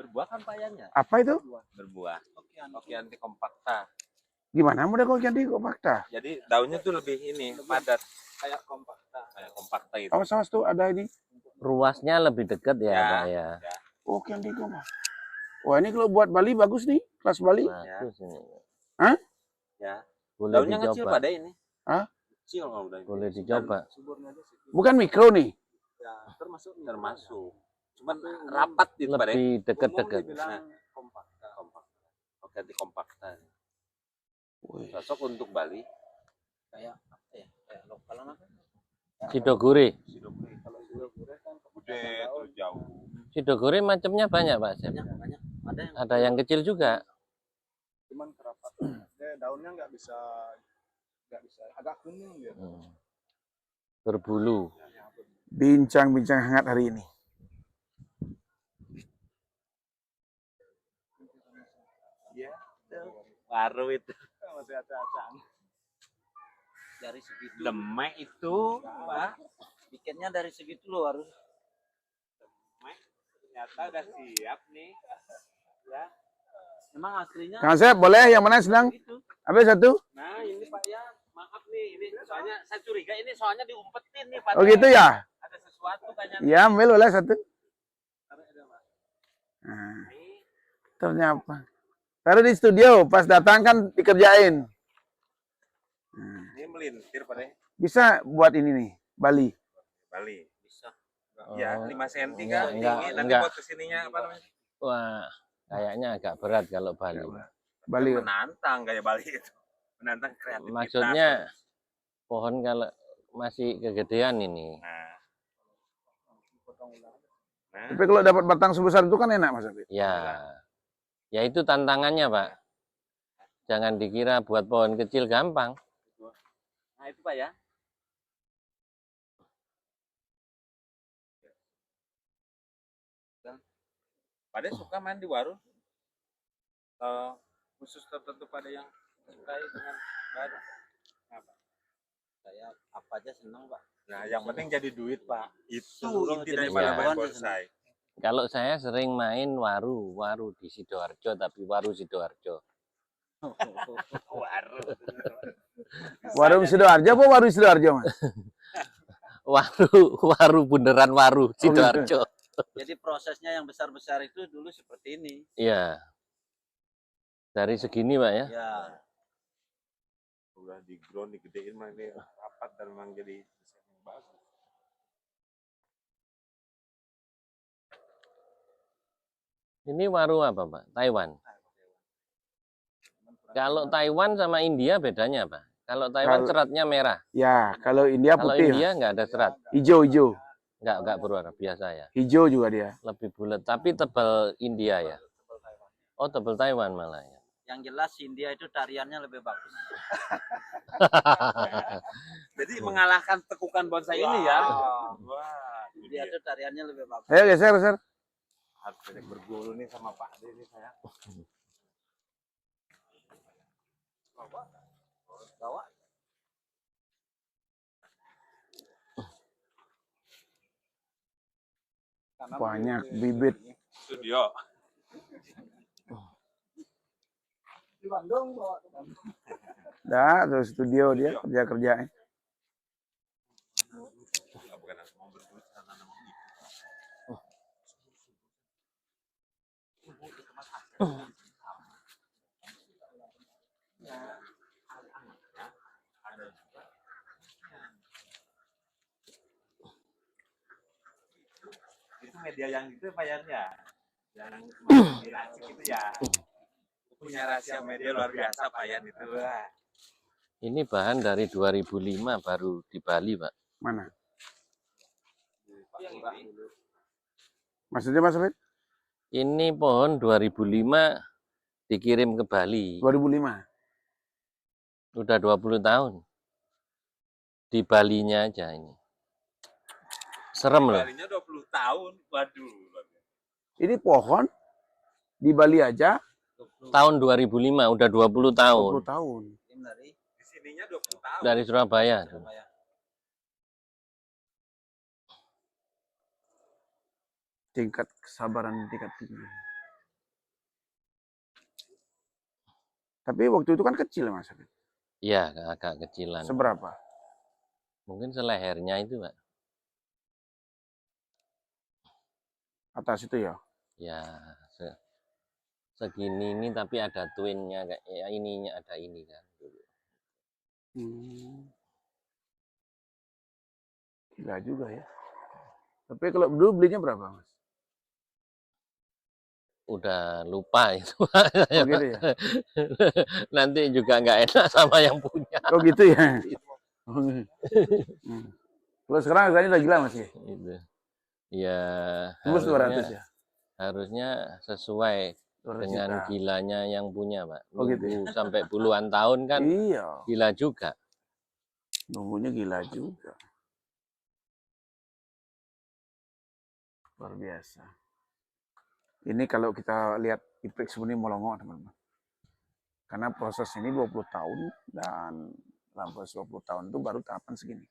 Berbuah kan payannya. Apa itu? Berbuah. Okeanthi compacta. Gimana mudah kok jadi kompakta? Jadi daunnya tuh lebih ini padat. Kayak compacta. Kayak compacta itu. Awas tuh ada ini. Ruasnya lebih dekat ya, Ya, Pak ya. ya. Okeanthi compacta. Wah ini kalau buat Bali bagus nih, kelas Bali. Bagus ini. Hah? Ya. Boleh Daunnya kecil dicoba. pada ini. Hah? Kecil kalau udah. Boleh dicoba. Bukan mikro nih. Ya, termasuk. Cuman rapat itu pada. Lebih dekat-dekat. Nah, compacta. Okeanthi compacta. Cocok untuk Bali. Kayak apa ya? Kayak lokal apa? Sidoguri. Kalau Sidoguri kan gede terus jauh. Sidoguri macamnya banyak, Pak. Banyak. Ada yang kecil juga. Cuman kerapat. Daunnya nggak bisa agak kuning gitu. Berbulu. Bincang-bincang hangat hari ini. Iya. Baru itu. Masih acak-acakan. Dari segitu. Demek itu, Pak. Bikinnya dari segitu loh harus. Demek ternyata udah siap nih. Ya. Memang aslinya. Kang Asep, boleh yang mana sedang? Gitu. Ambil satu. Nah, ini Pak ya. Maaf nih, ini soalnya saya curiga ini soalnya diumpetin nih Pak. Oh gitu ya? Ada sesuatu kayaknya. Iya, ambil boleh satu. Nah, ternyata. Taruh di studio, pas datang kan dikerjain. Ini melintir Pak deh. Bisa buat ini nih, Bali. Bali. Bisa. Ya, 5 cm Enggak, kan enggak, tinggi. Nanti enggak. buat kesininya apa namanya? Wah, kayaknya agak berat kalau Bali. Bali. Menantang kayak Bali itu. Menantang kreativitas. Maksudnya pohon kalau masih kegedean ini. Nah. Tapi kalau dapat batang sebesar itu kan enak, Mas Afif. Ya. Ya itu tantangannya, Pak. Jangan dikira buat pohon kecil gampang. Nah, itu Pak ya. Pada suka main di warung? Khusus tertentu pada yang suka dengan baru? Apa? Saya apa aja senang Pak. Nah, yang penting jadi duit Pak. Itu inti daripada main bonsai. Kalau saya sering main waru di Sidoarjo, tapi waru Sidoarjo. Warung Sidoarjo apa waru Sidoarjo, Mas? Waru beneran waru Sidoarjo. Jadi prosesnya yang besar-besar itu dulu seperti ini. Iya. Dari segini, Pak ya. Ya. Udah di ground digedein mah ini rapat dan memang jadi desain yang bagus. Ini waru apa, Pak? Taiwan. Kalau Taiwan sama India bedanya apa? Kalau Taiwan seratnya merah. Ya, kalau India Kalau putih. India nggak ada serat. Hijau. Nggak berwarna biasa ya. Hijau juga dia. Lebih bulat, tapi tebal India ya. Oh, tebal Taiwan malah ya. Yang jelas India itu tariannya lebih bagus. Jadi mengalahkan tekukan bonsai ini ya. Wah, India itu tariannya lebih bagus. Ayo geser. Harus banyak berguru nih sama Pak Ade nih saya. Bawa. Banyak bibit. Studio. Di Bandung bawa. Dah, terus studio dia kerja-kerjain. Itu media yang itu Pak Yan ya? Yang diracik itu ya. Punya rahasia media luar biasa Pak Yan itu. Ini bahan dari 2005 baru di Bali, Pak. Mana? Maksudnya Mas Afif? Ini pohon 2005 dikirim ke Bali. 2005. Udah 20 tahun. Di Balinya aja ini. Serem loh. Balinya 20 tahun. Waduh. Ini pohon di Bali aja Tahun 2005 udah 20 tahun. 20 tahun. Di sininya 20 tahun. Dari Surabaya. Tingkat kesabaran tingkat tinggi. Tapi waktu itu kan kecil Mas. Iya, agak kecilan. Seberapa? Mungkin selehernya itu, Pak. Atas itu ya? Ya, segini ini tapi ada twinnya kayak ya ininya ada ini kan dulu. Gila juga ya. Tapi kalau dulu belinya berapa Mas? Udah lupa itu, Pak. Oh gitu ya? Nanti juga nggak enak sama yang punya. Oh gitu ya? Kalau sekarang harganya udah gila Mas ya? Itu. Ya, Tembus 200 ya? harusnya sesuai 200 dengan juta. gilanya yang punya, Pak. Oh, gitu ya? Nunggu sampai puluhan tahun kan Iya. gila juga. Nunggunya gila juga. Luar biasa. Ini kalau kita lihat Iprix ini melongo teman-teman. Karena proses ini 20 tahun dan dalam proses 20 tahun itu baru tahapan segini.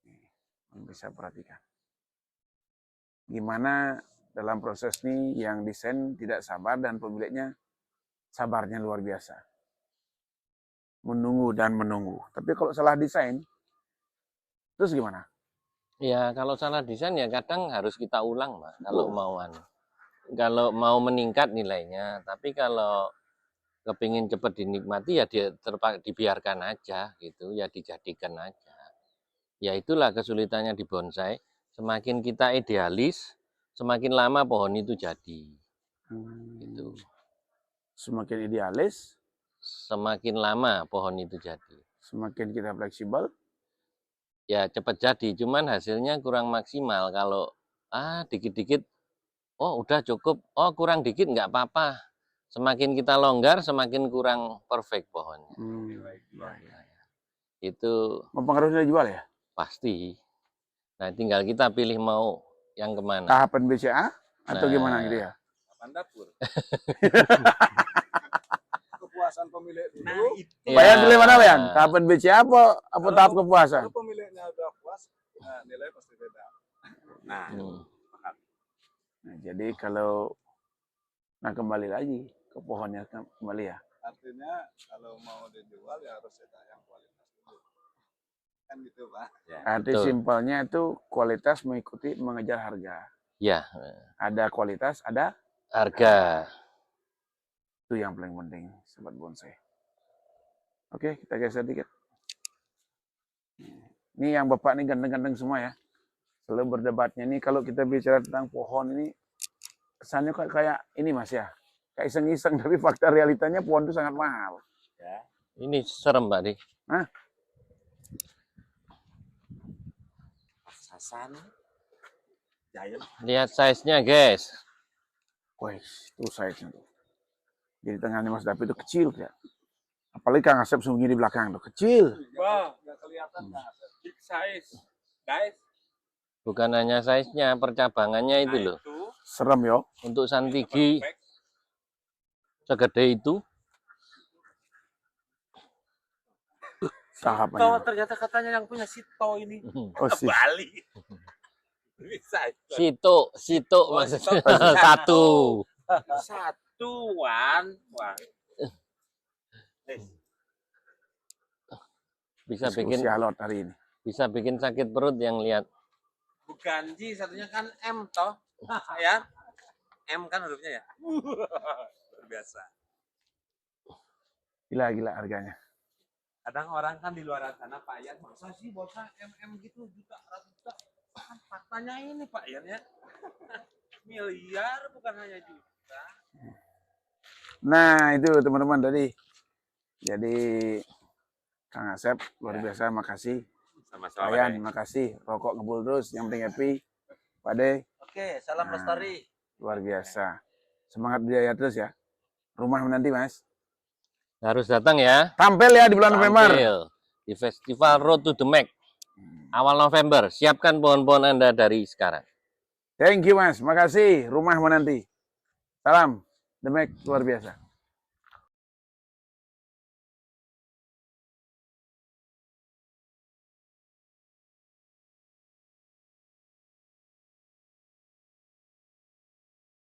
Nih, bisa perhatikan. Gimana dalam proses ini yang desain tidak sabar dan pemiliknya sabarnya luar biasa. Menunggu dan menunggu. Tapi kalau salah desain, terus gimana? Ya, kalau salah desain ya kadang harus kita ulang, Pak. Kalau mau meningkat nilainya, tapi kalau kepingin cepat dinikmati ya dia dibiarkan aja gitu, ya dijadikan aja. Ya itulah kesulitannya di bonsai. Semakin kita idealis, semakin lama pohon itu jadi. Gitu. Semakin idealis, Semakin lama pohon itu jadi. semakin kita fleksibel, Ya cepat jadi, cuman hasilnya kurang maksimal. Kalau dikit-dikit, oh udah cukup, oh kurang dikit nggak apa-apa. Semakin kita longgar, semakin kurang perfect pohonnya. Itu mempengaruhi nilai jual ya? pasti. Nah tinggal kita pilih mau yang kemana. Tahapan BCA atau Nah, gimana gitu ya? Papan dapur. Kepuasan pemilik dulu. Nah, itu. Ya. Bayan pilih mana Bayan? Tahapan BCA apa tahap kepuasan? Kalau pemiliknya udah puas, nah, nilai pasti beda. Nah, Nah, jadi kalau kembali lagi ke pohonnya kembali ya. Artinya kalau mau dijual ya harus ada yang kualitas dulu. Kan gitu, Pak. Arti Betul. simpelnya itu kualitas mengikuti mengejar harga. Ya, Ada kualitas, ada harga. itu yang paling penting sobat bonsai. Oke, kita geser dikit. Ini yang bapak ini ganteng-ganteng semua ya. Selalu berdebatnya ini kalau kita bicara tentang pohon ini kesannya kayak ini Mas ya. Kayak iseng-iseng tapi fakta realitanya pohon itu sangat mahal. ya. Ini serem, Pak Di. Hah? Sasan. Giant. Lihat size-nya, guys. Wih, itu size-nya tuh. Jadi tengahnya Mas David itu kecil ya. Apalagi Kang Asep sembunyi di belakang tuh, kecil. Wah, Nggak kelihatan nggak ada. big size. Guys, Bukan hanya size-nya, percabangannya itu loh. itu Serem yo. Untuk santigi perfect. segede itu. Tahapannya. Kalau ternyata katanya yang punya Sito ini. Oh, sih. Bali. Bisa. Sito maksudnya. Satu. Satuan. Wah. Bisa Diskusi bikin alot hari ini. bisa bikin sakit perut yang lihat. Bukan Ji, satunya kan M toh. Ya. M kan hurufnya ya. Luar biasa. Gila harganya. Kadang orang kan di luar sana Pak Yan, masa sih bosan MM gitu juta ratus juta. Kan faktanya ini Pak Yan ya. Miliar bukan hanya juta. Nah, itu teman-teman tadi. Jadi Kang Asep luar biasa, makasih. Sama-sama. Ayan, makasih. Rokok ngebul terus, yang penting happy. Pak De, Oke, salam Nah. lestari. luar biasa. Semangat biaya terus ya. Rumah menanti Mas. Harus datang ya. Tampil ya di bulan November. Tampil di Festival Road to the Mac. Awal November. Siapkan pohon-pohon Anda dari sekarang. Thank you Mas, makasih. Rumah menanti. Salam, The Mac luar biasa.